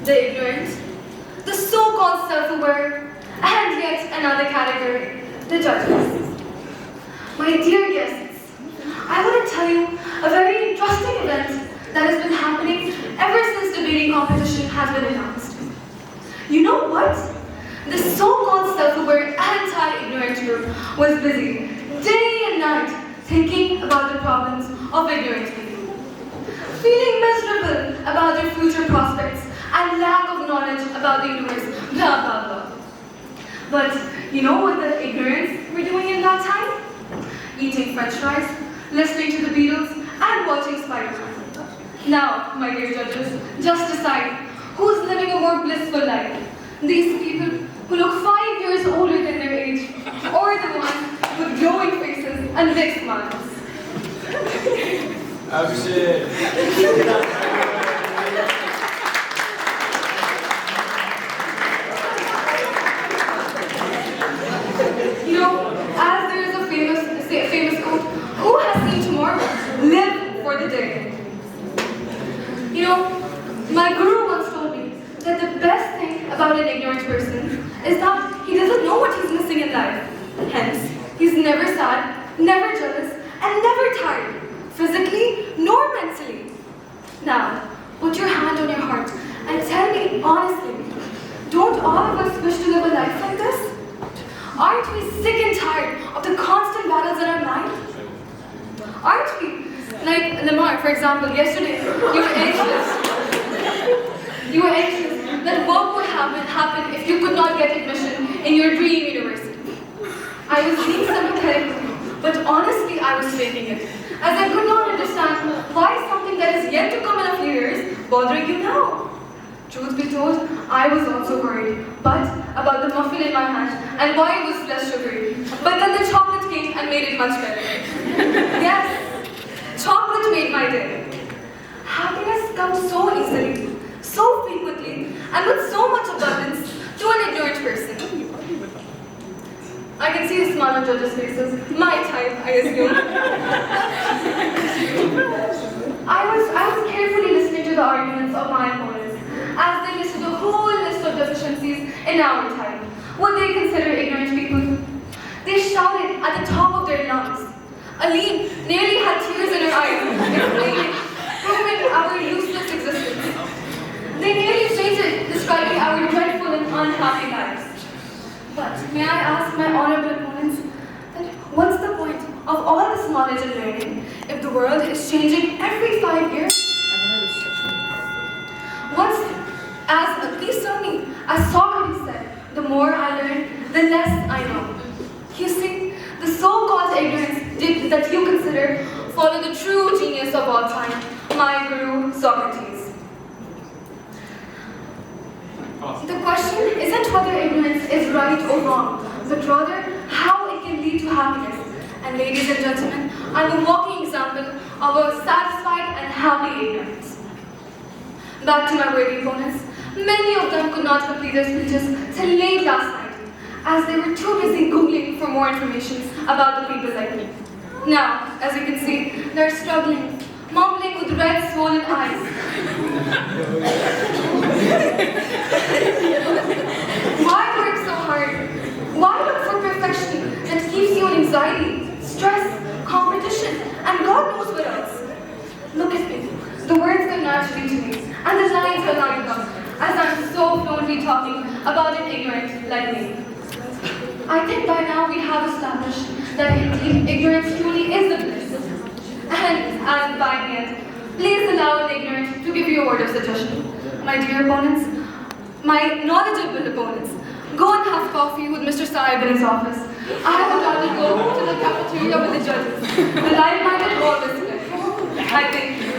the ignorant, the so-called self-aware, and yet another category, the judges. My dear guests, I want to tell you a very interesting event that has been happening ever since debating competition has been announced. You know what? The so-called self-aware anti-ignorant group was busy day and night thinking about the problems of ignorant people, feeling miserable about their future prospects and lack of knowledge about the universe, blah blah blah. But you know what the ignorants were doing in that time? Eating french fries, listening to the Beatles, and watching Spider-Man. Now, my dear judges, just decide who's living a more blissful life. These people who look 5 years older than their age, or the ones with glowing faces and big smiles. Action! You know, as there is a famous quote, who has seen tomorrow? Live for the day. You know, my guru once told me that the best thing about an ignorant person is that he doesn't know what he's missing in life. Hence, he's never sad, never jealous, and never tired, physically nor mentally. Now, put your hand on your heart and tell me honestly, don't all of us wish to live a life like this? Aren't we sick and tired of the constant battles in our mind? Aren't we? Like Lamar, for example, yesterday, you were anxious that what would happen if you could not get admission in your dream university. I was being sympathetic to you, but honestly I was faking it, as I could not understand why something that is yet to come in a few years bothering you now. Truth be told, I was also worried, but about the muffin in my hand and why it was less sugary. But then the chocolate came and made it much better. Yes, chocolate made my day. Happiness comes so easily, so frequently, and with so much abundance to an ignorant person. I can see the smile on judges' faces. My type, I assume. I was carefully listening to the arguments of my opponents as they listed a whole list of deficiencies in our type, what they consider ignorant people. They shouted at the top of their lungs. Aline nearly had tears in her eyes, proving our useless existence. They nearly fainted, describing our dreadful and unhappy lives. But may I ask my honorable opponents that what's the point of all this knowledge and learning if the world is changing every 5 years? Please tell me, as Socrates said, the more I learn, the less I know. You see, the so-called ignorance that you consider follow the true genius of all time, my guru, Socrates. The question isn't whether ignorance is right or wrong, but rather how it can lead to happiness. And ladies and gentlemen, I'm a walking example of a satisfied and happy ignorance. Back to my worthy opponents, many of them could not complete their speeches till late last night, as they were too busy Googling for more information about the people like me. Now, as you can see, they're struggling, mumbling with red, swollen eyes. Why work so hard? Why look for perfection that keeps you in anxiety, stress, competition, and God knows what else? Look at me. The words come naturally to me, and the lines are lined up, as I'm so fluently talking about an ignorant like me. I think by now we have established that indeed ignorance truly is a bliss. And as by the end, please allow an ignorant to give you a word of suggestion. My dear opponents, my knowledgeable opponents, go and have coffee with Mr. Saib in his office. I would rather go to the cafeteria with the judges. The like-minded always win. I think